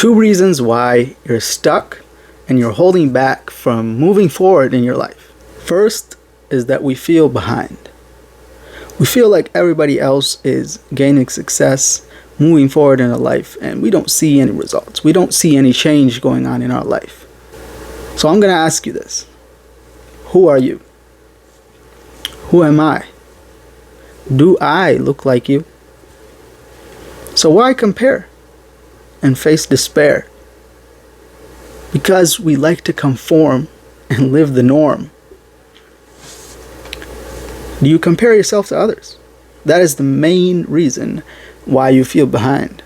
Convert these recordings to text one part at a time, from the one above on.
Two reasons why you're stuck and you're holding back from moving forward in your life. First is that we feel behind. We feel like everybody else is gaining success, moving forward in our life, and we don't see any results. We don't see any change going on in our life. So I'm going to ask you this. Who are you? Who am I? Do I look like you? So why compare and face despair? Because we like to conform and live the norm. Do you compare yourself to others? That is the main reason why you feel behind.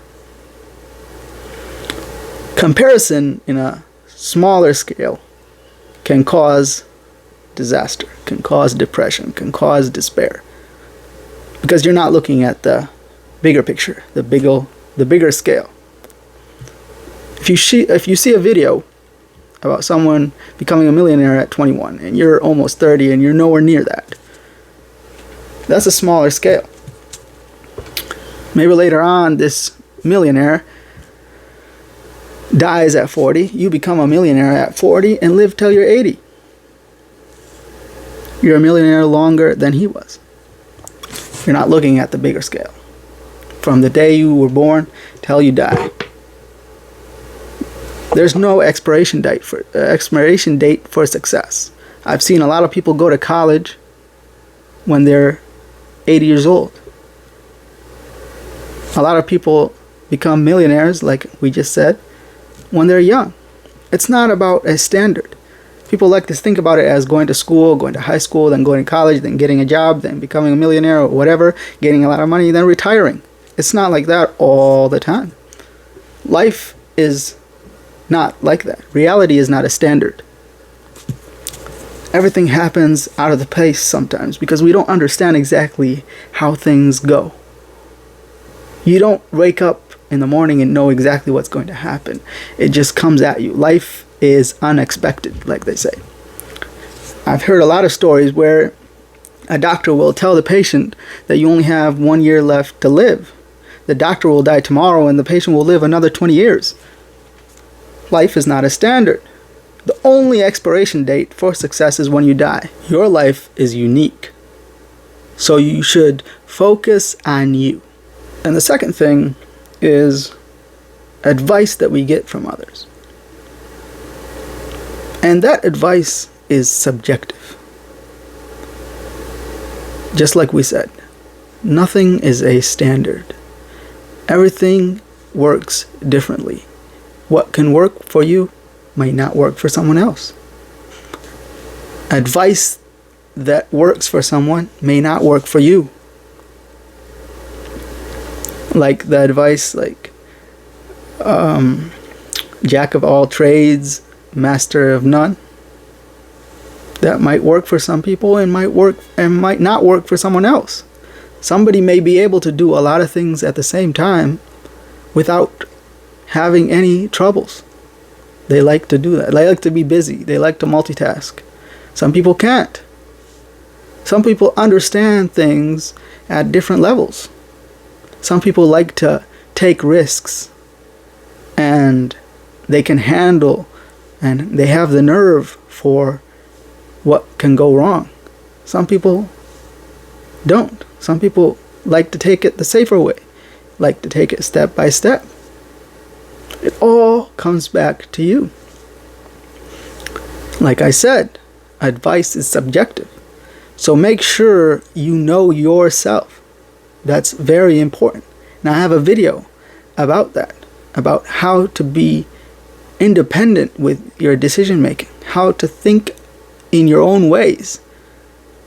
Comparison in a smaller scale can cause disaster, can cause depression, can cause despair. Because you're not looking at the bigger picture, the bigger scale. If you see a video about someone becoming a millionaire at 21 and you're almost 30 and you're nowhere near that, that's a smaller scale. Maybe later on this millionaire dies at 40, you become a millionaire at 40 and live till you're 80. You're a millionaire longer than he was. You're not looking at the bigger scale. From the day you were born till you die. There's no expiration date for success. I've seen a lot of people go to college when they're 80 years old. A lot of people become millionaires, like we just said, when they're young. It's not about a standard. People like to think about it as going to school, going to high school, then going to college, then getting a job, then becoming a millionaire or whatever, getting a lot of money, then retiring. It's not like that all the time. Life is not like that. Reality is not a standard. Everything happens out of the pace sometimes because we don't understand exactly how things go. You don't wake up in the morning and know exactly what's going to happen. It just comes at you. Life is unexpected, like they say. I've heard a lot of stories where a doctor will tell the patient that you only have 1 year left to live. The doctor will die tomorrow and the patient will live another 20 years. Life is not a standard. The only expiration date for success is when you die. Your life is unique. So you should focus on you. And the second thing is advice that we get from others. And that advice is subjective. Just like we said, nothing is a standard. Everything works differently. What can work for you might not work for someone else. Advice that works for someone may not work for you. Like the advice jack of all trades, master of none. That might work for some people and might not work for someone else. Somebody may be able to do a lot of things at the same time without having any troubles. They like to do that. They like to be busy. They like to multitask. Some people can't. Some people understand things at different levels. Some people like to take risks and they can handle and they have the nerve for what can go wrong. Some people don't. Some people like to take it the safer way, like to take it step by step. It all comes back to you. Like I said, advice is subjective. So make sure you know yourself. That's very important. And I have a video about that, about how to be independent with your decision making, how to think in your own ways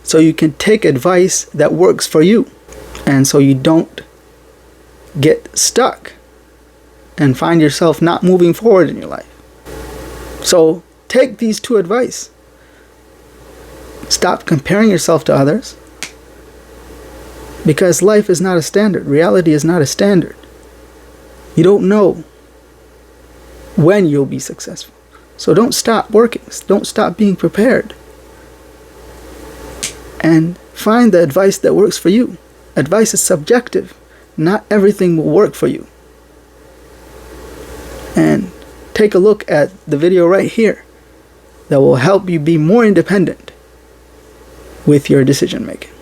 so you can take advice that works for you and so you don't get stuck and find yourself not moving forward in your life. So take these two advice. Stop comparing yourself to others, because life is not a standard. Reality is not a standard. You don't know when you'll be successful. So don't stop working. Don't stop being prepared. And find the advice that works for you. Advice is subjective. Not everything will work for you. and take a look at the video right here that will help you be more independent with your decision making.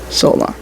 So long.